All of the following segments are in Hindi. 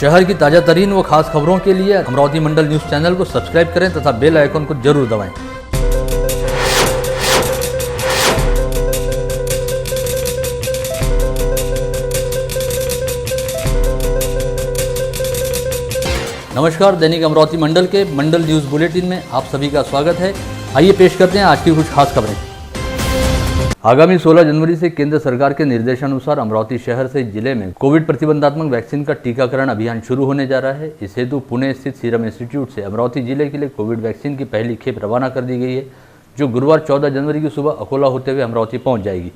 शहर की ताज़ा तरीन व खास खबरों के लिए अमरावती मंडल न्यूज़ चैनल को सब्सक्राइब करें तथा बेल आइकन को जरूर दबाएं। नमस्कार, दैनिक अमरावती मंडल के मंडल न्यूज़ बुलेटिन में आप सभी का स्वागत है। आइए पेश करते हैं आज की कुछ खास खबरें। आगामी 16 जनवरी से केंद्र सरकार के निर्देशानुसार अमरावती शहर से जिले में कोविड प्रतिबंधात्मक वैक्सीन का टीकाकरण अभियान शुरू होने जा रहा है। इस हेतु पुणे स्थित सीरम इंस्टीट्यूट से अमरावती जिले के लिए कोविड वैक्सीन की पहली खेप रवाना कर दी गई है, जो गुरुवार 14 जनवरी की सुबह अकोला होते हुए अमरावती पहुंच जाएगी।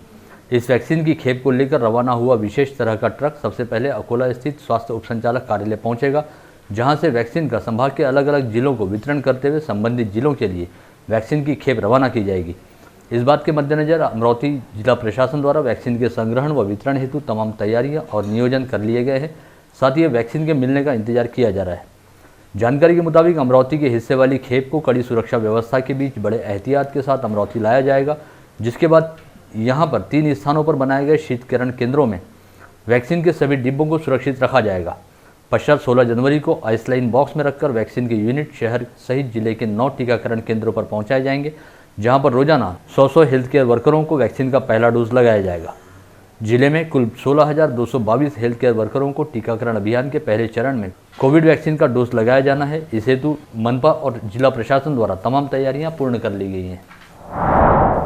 इस वैक्सीन की खेप को लेकर रवाना हुआ विशेष तरह का ट्रक सबसे पहले अकोला स्थित स्वास्थ्य उपसंचालक कार्यालय पहुंचेगा, जहां से वैक्सीन का संभाग के अलग अलग जिलों को वितरण करते हुए संबंधित जिलों के लिए वैक्सीन की खेप रवाना की जाएगी। इस बात के मद्देनजर अमरावती जिला प्रशासन द्वारा वैक्सीन के संग्रहण व वितरण हेतु तमाम तैयारियां और नियोजन कर लिए गए हैं। साथ ही वैक्सीन के मिलने का इंतजार किया जा रहा है। जानकारी के मुताबिक अमरावती के हिस्से वाली खेप को कड़ी सुरक्षा व्यवस्था के बीच बड़े एहतियात के साथ अमरावती लाया जाएगा, जिसके बाद यहाँ पर 3 स्थानों पर बनाए गए शीतकरण केंद्रों में वैक्सीन के सभी डिब्बों को सुरक्षित रखा जाएगा। पश्चात 16 जनवरी को आइसलाइन बॉक्स में रखकर वैक्सीन के यूनिट शहर सहित जिले के 9 टीकाकरण केंद्रों पर पहुंचाए जाएंगे, जहां पर रोजाना 100 हेल्थ केयर वर्करों को वैक्सीन का पहला डोज लगाया जाएगा। जिले में कुल 16,222 हेल्थ केयर वर्करों को टीकाकरण अभियान के पहले चरण में कोविड वैक्सीन का डोज लगाया जाना है। इस हेतु मनपा और जिला प्रशासन द्वारा तमाम तैयारियां पूर्ण कर ली गई हैं।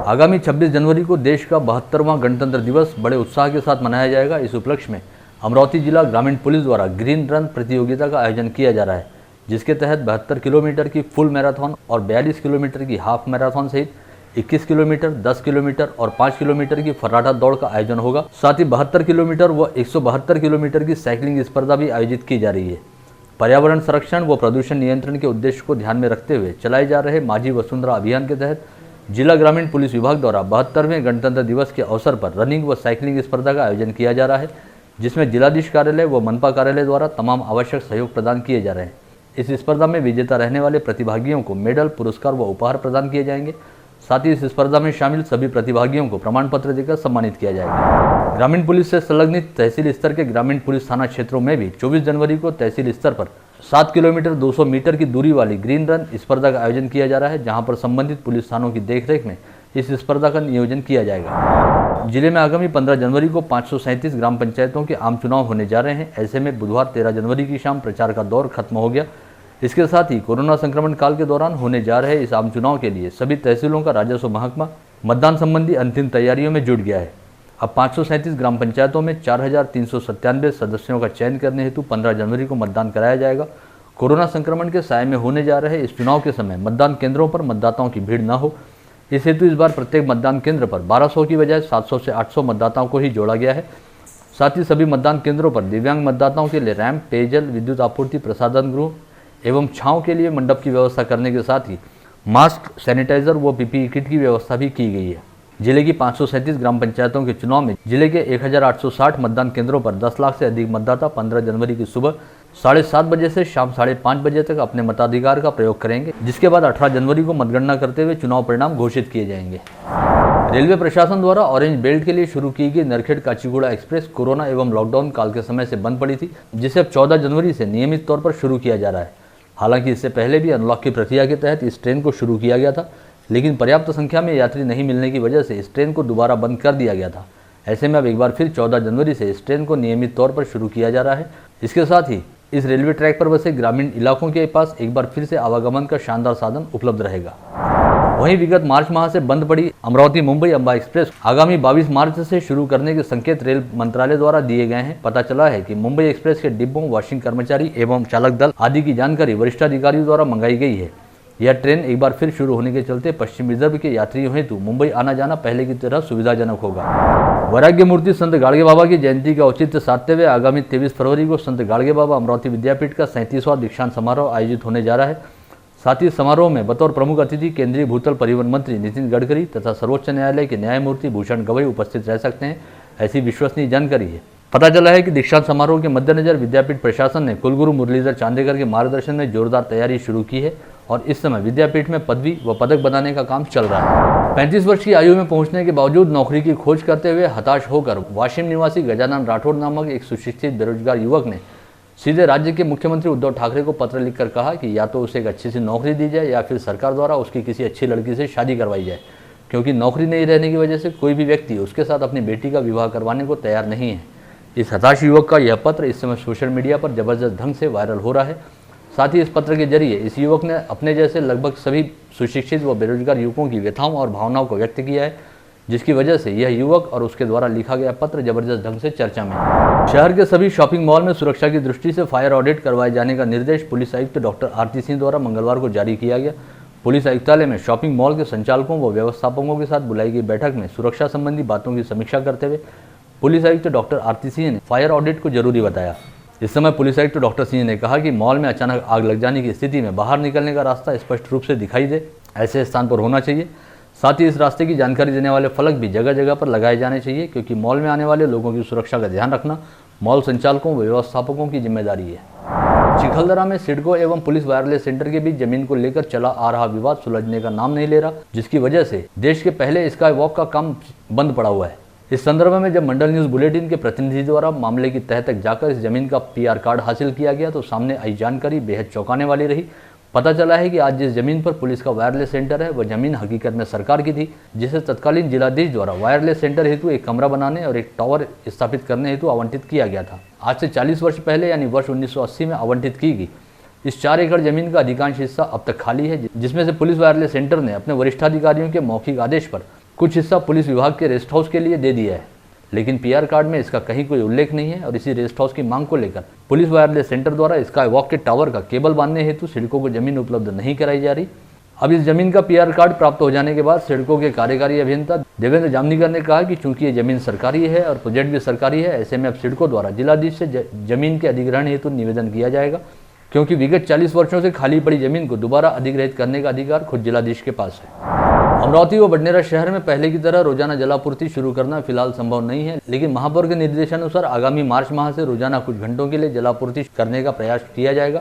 आगामी 26 जनवरी को देश का 72वां गणतंत्र दिवस बड़े उत्साह के साथ मनाया जाएगा। इस उपलक्ष्य में अमरावती जिला ग्रामीण पुलिस द्वारा ग्रीन रन प्रतियोगिता का आयोजन किया जा रहा है, जिसके तहत 72 किलोमीटर की फुल मैराथन और 42 किलोमीटर की हाफ मैराथन सहित 21 किलोमीटर, 10 किलोमीटर और 5 किलोमीटर की फर्राटा दौड़ का आयोजन होगा। साथ ही 72 किलोमीटर व 172 किलोमीटर की साइकिलिंग स्पर्धा भी आयोजित की जा रही है। पर्यावरण संरक्षण व प्रदूषण नियंत्रण के उद्देश्य को ध्यान में रखते हुए चलाए जा रहे माझी वसुंधरा अभियान के तहत जिला ग्रामीण पुलिस विभाग द्वारा 72वें गणतंत्र दिवस के अवसर पर रनिंग व साइकिलिंग स्पर्धा का आयोजन किया जा रहा है, जिसमें जिलाधीश कार्यालय व मनपा कार्यालय द्वारा तमाम आवश्यक सहयोग प्रदान किए जा रहे हैं। इस स्पर्धा में विजेता रहने वाले प्रतिभागियों को मेडल, पुरस्कार व उपहार प्रदान किए जाएंगे। साथ ही इस स्पर्धा में शामिल सभी प्रतिभागियों को प्रमाण पत्र देकर सम्मानित किया जाएगा। ग्रामीण पुलिस से संलग्नित तहसील स्तर के ग्रामीण पुलिस थाना क्षेत्रों में भी 24 जनवरी को तहसील स्तर पर 7 किलोमीटर 200 मीटर की दूरी वाली ग्रीन रन स्पर्धा का आयोजन किया जा रहा है, जहां पर संबंधित पुलिस थानों की देखरेख में इस स्पर्धा का नियोजन किया जाएगा। जिले में आगामी 15 जनवरी को 537 ग्राम पंचायतों के आम चुनाव होने जा रहे हैं। ऐसे में बुधवार 13 जनवरी की शाम प्रचार का दौर खत्म हो गया। इसके साथ ही कोरोना संक्रमण काल के दौरान होने जा रहे इस आम चुनाव के लिए सभी तहसीलों का राजस्व महकमा मतदान संबंधी अंतिम तैयारियों में जुट गया है। अब 537 ग्राम पंचायतों में 4,397 सदस्यों का चयन करने हेतु 15 जनवरी को मतदान कराया जाएगा। कोरोना संक्रमण के साए में होने जा रहे इस चुनाव के समय मतदान केंद्रों पर मतदाताओं की भीड़ न हो, इस हेतु इस बार प्रत्येक मतदान केंद्र पर 1200 की बजाय 700 से 800 मतदाताओं को ही जोड़ा गया है। साथ ही सभी मतदान केंद्रों पर दिव्यांग मतदाताओं के लिए रैंप, पेयजल, विद्युत आपूर्ति, प्रसाधन गृह एवं छांव के लिए मंडप की व्यवस्था करने के साथ ही मास्क, सैनिटाइजर व पीपीई किट की व्यवस्था भी की गई है। जिले की 537 ग्राम पंचायतों के चुनाव में जिले के 1860 मतदान केंद्रों पर 10 लाख से अधिक मतदाता 15 जनवरी की सुबह 7:30 बजे से शाम 5:30 बजे तक अपने मताधिकार का प्रयोग करेंगे, जिसके बाद 18 जनवरी को मतगणना करते हुए चुनाव परिणाम घोषित किए जाएंगे। रेलवे प्रशासन द्वारा ऑरेंज बेल्ट के लिए शुरू की गई नरखेड़ काचीगुड़ा एक्सप्रेस कोरोना एवं लॉकडाउन काल के समय से बंद पड़ी थी, जिसे अब 14 जनवरी से नियमित तौर पर शुरू किया जा रहा है। हालांकि इससे पहले भी अनलॉक की प्रक्रिया के तहत इस ट्रेन को शुरू किया गया था, लेकिन पर्याप्त संख्या में यात्री नहीं मिलने की वजह से इस ट्रेन को दोबारा बंद कर दिया गया था। ऐसे में अब एक बार फिर 14 जनवरी से इस ट्रेन को नियमित तौर पर शुरू किया जा रहा है। इसके साथ ही इस रेलवे ट्रैक पर बसे ग्रामीण इलाकों के पास एक बार फिर से आवागमन का शानदार साधन उपलब्ध रहेगा। वहीं विगत मार्च माह से बंद पड़ी अमरावती मुंबई अंबा एक्सप्रेस आगामी 22 मार्च से शुरू करने के संकेत रेल मंत्रालय द्वारा दिए गए हैं। पता चला है कि मुंबई एक्सप्रेस के डिब्बों, वॉशिंग कर्मचारी एवं चालक दल आदि की जानकारी वरिष्ठ अधिकारियों द्वारा मंगाई गई है। यह ट्रेन एक बार फिर शुरू होने के चलते पश्चिम रिजर्व के यात्रियों हेतु मुंबई आना जाना पहले की तरह सुविधाजनक होगा। वैराग्य मूर्ति संत गाड़गे बाबा की जयंती का औचित्य साधते हुए आगामी 23 फरवरी को संत गाड़गे बाबा अमरावती विद्यापीठ का 37वां दीक्षांत समारोह आयोजित होने जा रहा है। साथ ही समारोह में बतौर प्रमुख अतिथि केंद्रीय भूतल परिवहन मंत्री नितिन गडकरी तथा सर्वोच्च न्यायालय के न्यायमूर्ति भूषण गवई उपस्थित रह सकते हैं, ऐसी विश्वसनीय जानकारी है। पता चला है कि दीक्षांत समारोह के मद्देनजर विद्यापीठ प्रशासन ने कुलगुरु मुरलीधर चांदेकर के मार्गदर्शन में जोरदार तैयारी शुरू की है और इस समय विद्यापीठ में पदवी व पदक बनाने का काम चल रहा है। 35 वर्ष की आयु में पहुंचने के बावजूद नौकरी की खोज करते हुए हताश होकर वाशिम निवासी गजानन राठौड़ नामक एक सुशिक्षित बेरोजगार युवक ने सीधे राज्य के मुख्यमंत्री उद्धव ठाकरे को पत्र लिखकर कहा कि या तो उसे एक अच्छी सी नौकरी दी जाए या फिर सरकार द्वारा उसकी किसी अच्छी लड़की से शादी करवाई जाए, क्योंकि नौकरी नहीं रहने की वजह से कोई भी व्यक्ति उसके साथ अपनी बेटी का विवाह करवाने को तैयार नहीं है। इस हताश युवक का यह पत्र इस समय सोशल मीडिया पर जबरदस्त ढंग से वायरल हो रहा है। साथ ही इस पत्र के जरिए इस युवक ने अपने जैसे लगभग सभी सुशिक्षित व बेरोजगार युवकों की व्यथाओं और भावनाओं को व्यक्त किया है, जिसकी वजह से यह युवक और उसके द्वारा लिखा गया पत्र जबरदस्त ढंग से चर्चा में है। शहर के सभी शॉपिंग मॉल में सुरक्षा की दृष्टि से फायर ऑडिट करवाए जाने का निर्देश पुलिस आयुक्त डॉक्टर आरती सिंह द्वारा मंगलवार को जारी किया गया। पुलिस आयुक्तालय में शॉपिंग मॉल के संचालकों व व्यवस्थापकों के साथ बुलाई गई बैठक में सुरक्षा संबंधी बातों की समीक्षा करते हुए पुलिस आयुक्त डॉक्टर आरती सिंह ने फायर ऑडिट को जरूरी बताया। इस समय पुलिस आयुक्त डॉक्टर सिंह ने कहा कि मॉल में अचानक आग लग जाने की स्थिति में बाहर निकलने का रास्ता स्पष्ट रूप से दिखाई दे, ऐसे स्थान पर होना चाहिए। साथ ही इस रास्ते की जानकारी देने वाले फलक भी जगह जगह पर लगाए जाने चाहिए, क्योंकि मॉल में आने वाले लोगों की सुरक्षा का ध्यान रखना मॉल संचालकों व व्यवस्थापकों की जिम्मेदारी है। चिखलदरा में सिडको एवं पुलिस वायरलेस सेंटर के बीच जमीन को लेकर चला आ रहा विवाद सुलझने का नाम नहीं ले रहा, जिसकी वजह से देश के पहले स्काई वॉक का काम बंद पड़ा हुआ है। इस संदर्भ में जब मंडल न्यूज बुलेटिन के प्रतिनिधि द्वारा मामले की तह तक जाकर इस जमीन का PR कार्ड हासिल किया गया तो सामने आई जानकारी बेहद चौंकाने वाली रही। पता चला है कि आज जिस जमीन पर पुलिस का वायरलेस सेंटर है वह जमीन हकीकत में सरकार की थी, जिसे तत्कालीन जिलाधीश द्वारा वायरलेस सेंटर हेतु एक कमरा बनाने और एक टावर स्थापित करने हेतु आवंटित किया गया था। आज से 40 वर्ष पहले यानी वर्ष 1980 में आवंटित की गई इस 4 एकड़ जमीन का अधिकांश हिस्सा अब तक खाली है, जिसमें से पुलिस वायरलेस सेंटर ने अपने वरिष्ठाधिकारियों के मौखिक आदेश पर कुछ हिस्सा पुलिस विभाग के रेस्ट हाउस के लिए दे दिया है, लेकिन PR कार्ड में इसका कहीं कोई उल्लेख नहीं है। और इसी रेस्ट हाउस की मांग को लेकर पुलिस वायरलेस सेंटर द्वारा स्काई वॉक के टावर का केबल बांधने हेतु सिडको को जमीन उपलब्ध नहीं कराई जा रही। अब इस जमीन का PR कार्ड प्राप्त हो जाने के बाद सिडको के कार्यकारी अभियंता देवेंद्र जामनीकर ने कहा कि चूंकि ये जमीन सरकारी है और प्रोजेक्ट भी सरकारी है, ऐसे में अब सिडको द्वारा जिलाधीश से जमीन के अधिग्रहण हेतु निवेदन किया जाएगा, क्योंकि विगत 40 वर्षों से खाली पड़ी जमीन को दोबारा अधिग्रहित करने का अधिकार खुद जिलाधीश के पास है। अमरावती व बडनेरा शहर में पहले की तरह रोजाना जलापूर्ति शुरू करना फिलहाल संभव नहीं है, लेकिन महापौर के निर्देशानुसार आगामी मार्च माह से रोजाना कुछ घंटों के लिए जलापूर्ति करने का प्रयास किया जाएगा।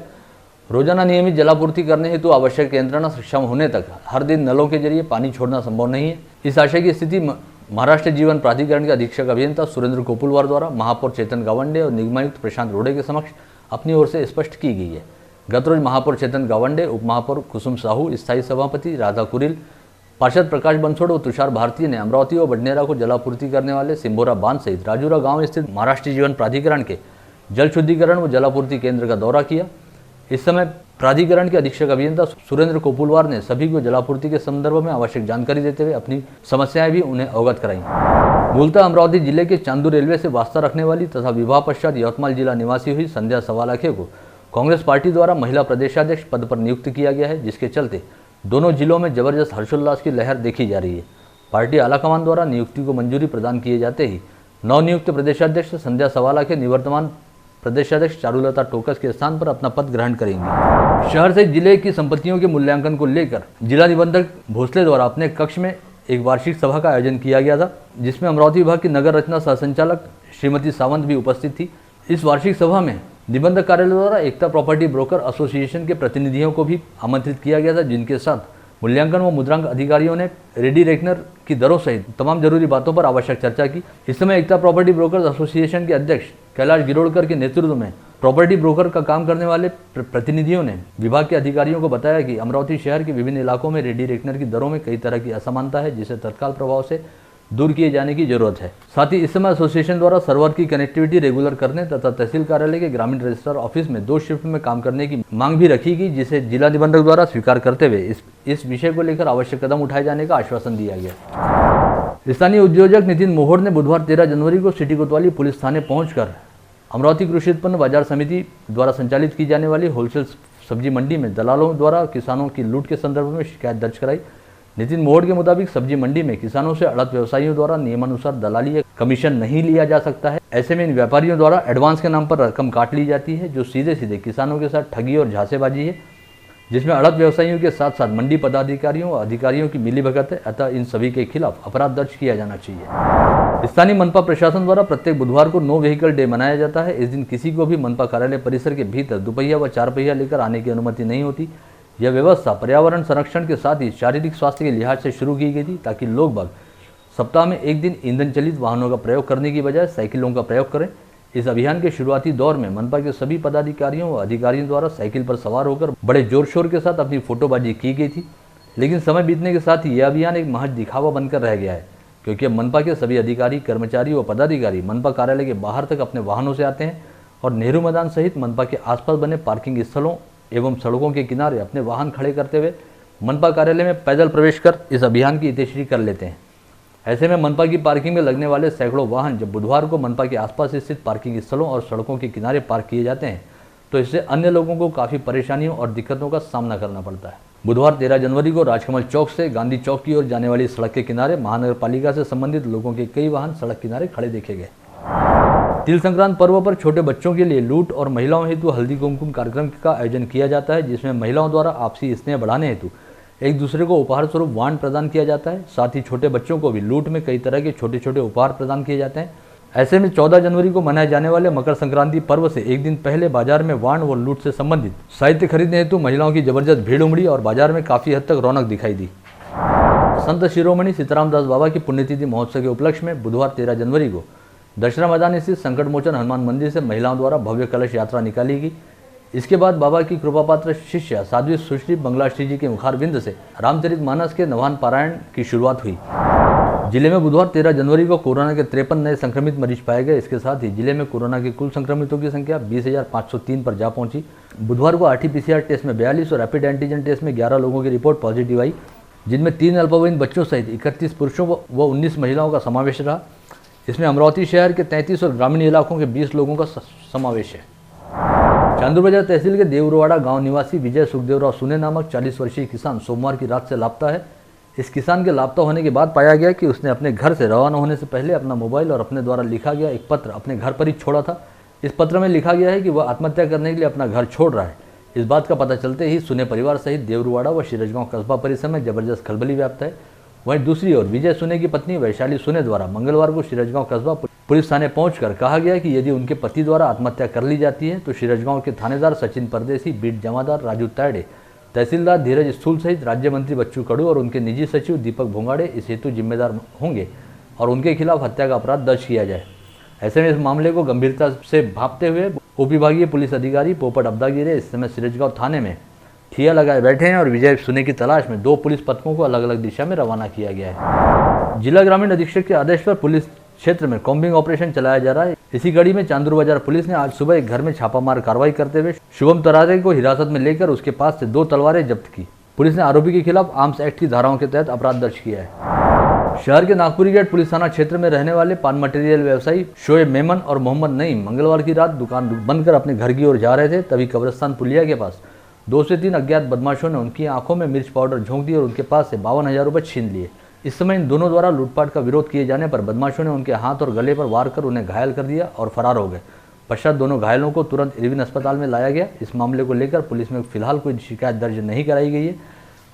रोजाना नियमित जलापूर्ति करने हेतु आवश्यक यंत्रणा सक्षम होने तक हर दिन नलों के जरिए पानी छोड़ना संभव नहीं है। इस आशय की स्थिति महाराष्ट्र जीवन प्राधिकरण के अधीक्षक अभियंता सुरेंद्र कोपुलवार द्वारा महापौर चेतन गावंडे और निगमायुक्त प्रशांत रोड़े के समक्ष अपनी ओर से स्पष्ट की गई है। गत रोज महापौर चेतन गावंडे, उप महापौर कुसुम साहू, स्थायी सभापति राधा कुरिल, पार्षद प्रकाश बंसोड़ और तुषार भारती ने अमरावती और बडनेरा को जलापूर्ति करने वाले सिंबोरा बांध सहित राजूरा गांव स्थित महाराष्ट्र जीवन प्राधिकरण के जल शुद्धिकरण व जलापूर्ति केंद्र का दौरा किया। इस समय प्राधिकरण के अधीक्षक अभियंता सुरेंद्र कोपुलवार ने सभी को जलापूर्ति के संदर्भ में आवश्यक जानकारी देते हुए अपनी समस्याएं भी उन्हें अवगत कराई। मूलतः अमरावती जिले के चांदू रेलवे से वास्ता रखने वाली तथा विवाह पश्चात यवतमाल जिला निवासी हुई संध्या सवालाखे को कांग्रेस पार्टी द्वारा महिला प्रदेशाध्यक्ष पद पर नियुक्त किया गया है, जिसके चलते दोनों जिलों में जबरदस्त हर्षोल्लास की लहर देखी जा रही है। पार्टी आलाकमान द्वारा नियुक्ति को मंजूरी प्रदान किए जाते ही नवनियुक्त प्रदेशाध्यक्ष संध्या सवालाखे निवर्तमान प्रदेशाध्यक्ष चारुलता टोकस के स्थान पर अपना पद ग्रहण करेंगे। शहर से जिले की संपत्तियों के मूल्यांकन को लेकर जिला निबंधक भोसले द्वारा अपने कक्ष में एक वार्षिक सभा का आयोजन किया गया था, जिसमें अमरावती विभाग की नगर रचना सह संचालक श्रीमती सावंत भी उपस्थित थी। इस वार्षिक सभा में निबंधक कार्यालय द्वारा एकता प्रॉपर्टी ब्रोकर एसोसिएशन के प्रतिनिधियों को भी आमंत्रित किया गया था, जिनके साथ मूल्यांकन व मुद्रांक अधिकारियों ने रेडी रेकनर की दरों सहित तमाम जरूरी बातों पर आवश्यक चर्चा की। इस समय एकता प्रॉपर्टी ब्रोकर्स एसोसिएशन के अध्यक्ष कैलाश गिरोड़कर के नेतृत्व में प्रॉपर्टी ब्रोकर का काम करने वाले प्रतिनिधियों ने विभाग के अधिकारियों को बताया कि अमरावती शहर के विभिन्न इलाकों में रेडी रेकनर की दरों में कई तरह की असमानता है, जिसे तत्काल प्रभाव से दूर किए जाने की जरूरत है। साथ ही इस समय एसोसिएशन द्वारा सर्वर की कनेक्टिविटी रेगुलर करने तथा तहसील कार्यालय के ग्रामीण रजिस्ट्रार ऑफिस में 2 शिफ्ट में काम करने की मांग भी रखी गई, जिसे जिला निबंधक द्वारा स्वीकार करते हुए इस विषय को लेकर आवश्यक कदम उठाए जाने का आश्वासन दिया गया। स्थानीय उद्योजक नितिन मोहोड़ ने बुधवार 13 जनवरी को सिटी कोतवाली पुलिस थाने पहुंचकर अमरावती कृषि उत्पन्न बाजार समिति द्वारा संचालित की जाने वाली होलसेल सब्जी मंडी में दलालों द्वारा किसानों की लूट के संदर्भ में शिकायत दर्ज कराई। नितिन मोहोड़ के मुताबिक सब्जी मंडी में किसानों से अड़त व्यवसायियों द्वारा नियमानुसार दलाली या कमीशन नहीं लिया जा सकता है। ऐसे में इन व्यापारियों द्वारा एडवांस के नाम पर रकम काट ली जाती है, जो सीधे सीधे किसानों के साथ ठगी और झांसेबाजी है, जिसमें अड़त व्यवसायियों के साथ साथ मंडी पदाधिकारियों और अधिकारियों की मिलीभगत है। अतः इन सभी के खिलाफ अपराध दर्ज किया जाना चाहिए। स्थानीय मनपा प्रशासन द्वारा प्रत्येक बुधवार को नो व्हीकल डे मनाया जाता है। इस दिन किसी को भी मनपा कार्यालय परिसर के भीतर दुपहिया व 4 पहिया लेकर आने की अनुमति नहीं होती। यह व्यवस्था पर्यावरण संरक्षण के साथ ही शारीरिक स्वास्थ्य के लिहाज से शुरू की गई थी, ताकि लोग बाग सप्ताह में एक दिन ईंधन चलित वाहनों का प्रयोग करने की बजाय साइकिलों का प्रयोग करें। इस अभियान के शुरुआती दौर में मनपा के सभी पदाधिकारियों व अधिकारियों द्वारा साइकिल पर सवार होकर बड़े जोर शोर के साथ अपनी फोटोबाजी की गई थी, लेकिन समय बीतने के साथ ही यह अभियान एक महज दिखावा बनकर रह गया है, क्योंकि अब मनपा के सभी अधिकारी, कर्मचारी व पदाधिकारी मनपा कार्यालय के बाहर तक अपने वाहनों से आते हैं और नेहरू मैदान सहित मनपा के आसपास बने पार्किंग स्थलों एवं सड़कों के किनारे अपने वाहन खड़े करते हुए मनपा कार्यालय में पैदल प्रवेश कर इस अभियान की इतिश्री कर लेते हैं। ऐसे में मनपा की पार्किंग में लगने वाले सैकड़ों वाहन जब बुधवार को मनपा के आसपास स्थित पार्किंग स्थलों और सड़कों के किनारे पार्क किए जाते हैं तो इससे अन्य लोगों को काफ़ी परेशानियों और दिक्कतों का सामना करना पड़ता है। बुधवार 13 जनवरी को राजकमल चौक से गांधी चौक की ओर जाने वाली सड़क के किनारे महानगर पालिका से संबंधित लोगों के कई वाहन सड़क किनारे खड़े देखे गए। तिल संक्रांत पर्व पर छोटे बच्चों के लिए लूट और महिलाओं हेतु हल्दी कुमकुम कार्यक्रम का आयोजन किया जाता है, जिसमें महिलाओं द्वारा आपसी स्नेह बढ़ाने हेतु एक दूसरे को उपहार स्वरूप वाण प्रदान किया जाता है। साथ ही छोटे बच्चों को भी लूट में कई तरह के छोटे छोटे उपहार प्रदान किए जाते हैं। ऐसे में 14 जनवरी को मनाए जाने वाले मकर संक्रांति पर्व से एक दिन पहले बाजार में वाण व लूट से संबंधित साहित्य खरीदने हेतु महिलाओं की जबरदस्त भीड़ उमड़ी और बाजार में काफी हद तक रौनक दिखाई दी। संत शिरोमणि सीताराम दास बाबा की पुण्यतिथि महोत्सव के उपलक्ष्य में बुधवार 13 जनवरी को दशहरा मैदान स्थित संकट मोचन हनुमान मंदिर से महिलाओं द्वारा भव्य कलश यात्रा निकाली गई। इसके बाद बाबा की कृपापात्र शिष्या साध्वी सुश्री बंगलाश्री जी के मुखारबिंद से रामचरितमानस के नवान पारायण की शुरुआत हुई। जिले में बुधवार 13 जनवरी को कोरोना के 53 नए संक्रमित मरीज पाए गए। इसके साथ ही जिले में कोरोना के कुल संक्रमितों की संख्या 20,503 पर जा पहुंची। बुधवार को RT-PCR टेस्ट में 42 और रैपिड एंटीजन टेस्ट में 11 लोगों की रिपोर्ट पॉजिटिव आई, जिनमें 3 अल्पवयीन बच्चों सहित 31 पुरुषों व 19 महिलाओं का समावेश रहा। इसमें अमरावती शहर के 33 और ग्रामीण इलाकों के 20 लोगों का समावेश है। चांदूरबाजार तहसील के देवरवाड़ा गांव निवासी विजय सुखदेवराव सुने नामक 40 वर्षीय किसान सोमवार की रात से लापता है। इस किसान के लापता होने के बाद पाया गया कि उसने अपने घर से रवाना होने से पहले अपना मोबाइल और अपने द्वारा लिखा गया एक पत्र अपने घर पर ही छोड़ा था। इस पत्र में लिखा गया है कि वह आत्महत्या करने के लिए अपना घर छोड़ रहा है। इस बात का पता चलते ही सुने परिवार सहित देवरवाड़ा व शिरजगांव कस्बा परिसर में जबरदस्त खलबली व्याप्त है। वहीं दूसरी ओर विजय सुने की पत्नी वैशाली सुने द्वारा मंगलवार को शिरजगांव कस्बा पुलिस थाने पहुंचकर कहा गया कि यदि उनके पति द्वारा आत्महत्या कर ली जाती है तो शिरजगांव के थानेदार सचिन परदेसी, बीट जमादार राजू तायडे, तहसीलदार धीरज स्थूल सहित राज्य मंत्री बच्चू कडू और उनके निजी सचिव दीपक भोंगाड़े इस हेतु जिम्मेदार होंगे और उनके खिलाफ हत्या का अपराध दर्ज किया जाए। ऐसे में इस मामले को गंभीरता से भांपते हुए उपविभागीय पुलिस अधिकारी पोपट अब्दागिरे इस समय सिरजगांव थाने में ठिया लगाए बैठे हैं और विजय सुने की तलाश में 2 पुलिस पथकों को अलग अलग दिशा में रवाना किया गया है। जिला ग्रामीण अधीक्षक के आदेश पर पुलिस क्षेत्र में कॉम्बिंग ऑपरेशन चलाया जा रहा है। इसी कड़ी में चांदूर बाजार पुलिस ने आज सुबह एक घर में छापामार कार्रवाई करते हुए शुभम तरारे को हिरासत में लेकर उसके पास से 2 तलवारें जब्त की। पुलिस ने आरोपी के खिलाफ आर्म्स एक्ट की धाराओं के तहत अपराध दर्ज किया है। शहर के नागपुरी गेट पुलिस थाना क्षेत्र में रहने वाले पान मटेरियल व्यवसायी शोएब मेमन और मोहम्मद नईम मंगलवार की रात दुकान बंद कर अपने घर की ओर जा रहे थे, तभी कब्रिस्तान पुलिया के पास 2 से 3 अज्ञात बदमाशों ने उनकी आंखों में मिर्च पाउडर झोंक दिया और उनके पास से 52,000 रुपये छीन लिए। इस समय इन दोनों द्वारा लूटपाट का विरोध किए जाने पर बदमाशों ने उनके हाथ और गले पर वार कर उन्हें घायल कर दिया और फरार हो गए। पश्चात दोनों घायलों को तुरंत इरविन अस्पताल में लाया गया। इस मामले को लेकर पुलिस में फिलहाल कोई शिकायत दर्ज नहीं कराई गई है।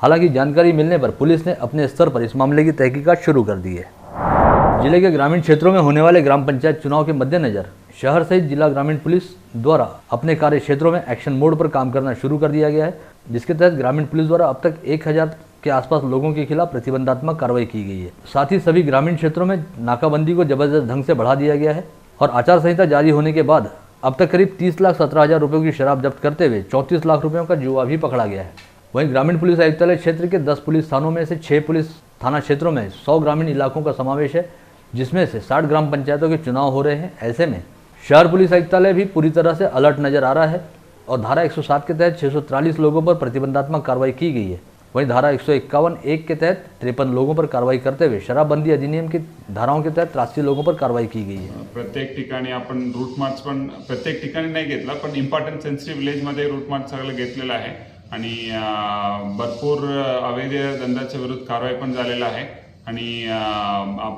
हालांकि जानकारी मिलने पर पुलिस ने अपने स्तर पर इस मामले की तहकीकात शुरू कर दी है। जिले के ग्रामीण क्षेत्रों में होने वाले ग्राम पंचायत चुनाव के मद्देनजर शहर सहित जिला ग्रामीण पुलिस द्वारा अपने कार्य क्षेत्रों में एक्शन मोड पर काम करना शुरू कर दिया गया है, जिसके तहत ग्रामीण पुलिस द्वारा अब तक 1000 के आसपास लोगों के खिलाफ प्रतिबंधात्मक कार्रवाई की गई है। साथ ही सभी ग्रामीण क्षेत्रों में नाकाबंदी को जबरदस्त ढंग से बढ़ा दिया गया है और आचार संहिता जारी होने के बाद अब तक करीब 30,17,000 रुपयों की शराब जब्त करते हुए 34 लाख रुपयों का जुआ भी पकड़ा गया है। वहीं ग्रामीण पुलिस आयुक्तालय क्षेत्र के 10 पुलिस थानों में से 6 पुलिस थाना क्षेत्रों में 100 ग्रामीण इलाकों का समावेश है, जिसमें से 60 ग्राम पंचायतों के चुनाव हो रहे हैं। ऐसे में शहर पुलिस आयुक्तालय भी पूरी तरह से अलर्ट नजर आ रहा है और धारा 107 के तहत 643 लोगों पर प्रतिबंधात्मक कार्रवाई की गई है। वहीं धारा 151(1) के तहत 53 लोगों पर कार्रवाई करते हुए शराबबंदी अधिनियम की धाराओं के तहत 83 लोगों पर कार्रवाई की गई है। प्रत्येक ठिकाणी आपण रूट मार्च पण प्रत्येक ठिकाणी नाही घेतला, पण इम्पॉर्टंट सेन्सिटिव्ह विलेजमध्ये रूट मार्च सगळं घेतलेलं आहे आणि भरपूर अवैध धंद्याच्या विरुद्ध कारवाई पण झालेला आहे आणि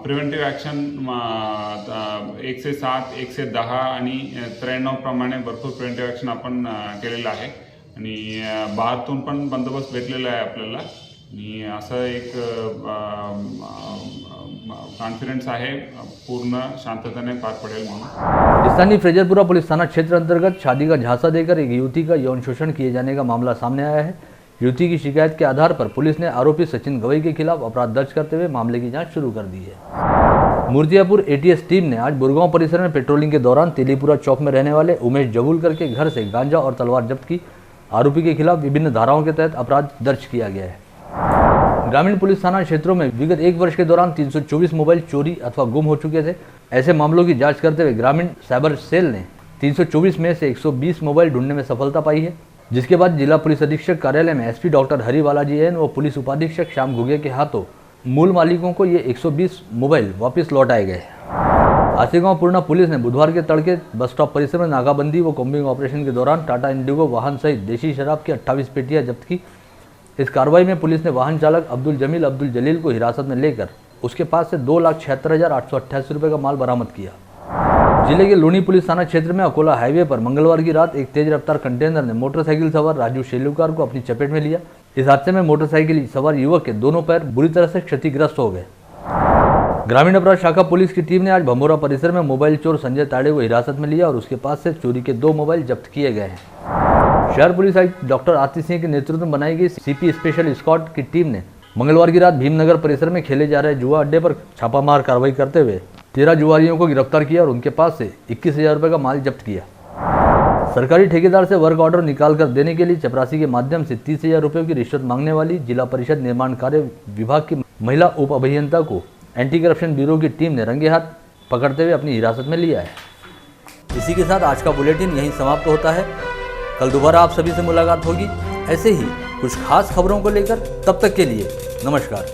प्रिव्हेंटिव्ह ॲक्शन 107, 110 आणि 93 प्रमाणे भरपूर प्रिव्हेंटिव्ह ॲक्शन आपण केलेलं आहे आणि बाहेरून पण बंदोबस्त भेटलेला आहे आपल्याला आणि असं एक कॉन्फिडेंस आहे पूर्ण शांतताने पार पडेल म्हणून। स्थानीय फ्रेजरपुरा पुलिस थाना क्षेत्र अंतर्गत शादी का झांसा देकर एक युवती का यौन शोषण किए जाने का मामला सामने आया है। युवती की शिकायत के आधार पर पुलिस ने आरोपी सचिन गवई के खिलाफ अपराध दर्ज करते हुए मामले की जांच शुरू कर दी है। मूर्तियापुर एटीएस टीम ने आज बुरगांव परिसर में पेट्रोलिंग के दौरान तेलीपुरा चौक में रहने वाले उमेश जबुलकर के घर से गांजा और तलवार जब्त की। आरोपी के खिलाफ विभिन्न धाराओं के तहत अपराध दर्ज किया गया है। ग्रामीण पुलिस थाना क्षेत्रों में विगत 1 वर्ष के दौरान 324 मोबाइल चोरी अथवा गुम हो चुके थे। ऐसे मामलों की जांच करते हुए ग्रामीण साइबर सेल ने 324 में से 120 मोबाइल ढूंढने में सफलता पाई है, जिसके बाद जिला पुलिस अधीक्षक कार्यालय में SP doctor Hari Balaji N व पुलिस उपाधीक्षक श्याम घुगे के हाथों मूल मालिकों को ये 120 मोबाइल वापस लौटाए गए। आसेगांव पूर्णा पुलिस ने बुधवार के तड़के बस स्टॉप परिसर में नाकाबंदी व कॉम्बिंग ऑपरेशन के दौरान टाटा इंडिगो वाहन सहित देशी शराब की 28 पेटियां जब्त की। इस कार्रवाई में पुलिस ने वाहन चालक अब्दुल जलील को हिरासत में लेकर उसके पास से 2,76,888 रुपये का माल बरामद किया। जिले के लूनी पुलिस थाना क्षेत्र में अकोला हाईवे पर मंगलवार की रात एक तेज रफ्तार कंटेनर ने मोटरसाइकिल सवार राजू शेलुकार को अपनी चपेट में लिया। इस हादसे में मोटरसाइकिल सवार युवक के दोनों पैर बुरी तरह से क्षतिग्रस्त हो गए। ग्रामीण अपराध शाखा पुलिस की टीम ने आज भमोरा परिसर में मोबाइल चोर संजय ताड़े को हिरासत में लिया और उसके पास से चोरी के 2 मोबाइल जब्त किए गए हैं। शहर पुलिस आयुक्त डॉक्टर आतिश सिंह के नेतृत्व में बनाई गई सीपी स्पेशल स्क्वाड की टीम ने मंगलवार की रात भीमनगर परिसर में खेले जा रहे जुआ अड्डे पर छापामार कार्रवाई करते हुए 13 जुआरियों को गिरफ्तार किया और उनके पास से 21,000 रुपये का माल जब्त किया। सरकारी ठेकेदार से वर्क ऑर्डर निकाल कर देने के लिए चपरासी के माध्यम से 30,000 रुपये की रिश्वत मांगने वाली जिला परिषद निर्माण कार्य विभाग की महिला उप अभियंता को एंटी करप्शन ब्यूरो की टीम ने रंगे हाथ पकड़ते हुए अपनी हिरासत में लिया है। इसी के साथ आज का बुलेटिन यहीं समाप्त होता है। कल दोबारा आप सभी से मुलाकात होगी ऐसे ही कुछ खास खबरों को लेकर। तब तक के लिए नमस्कार।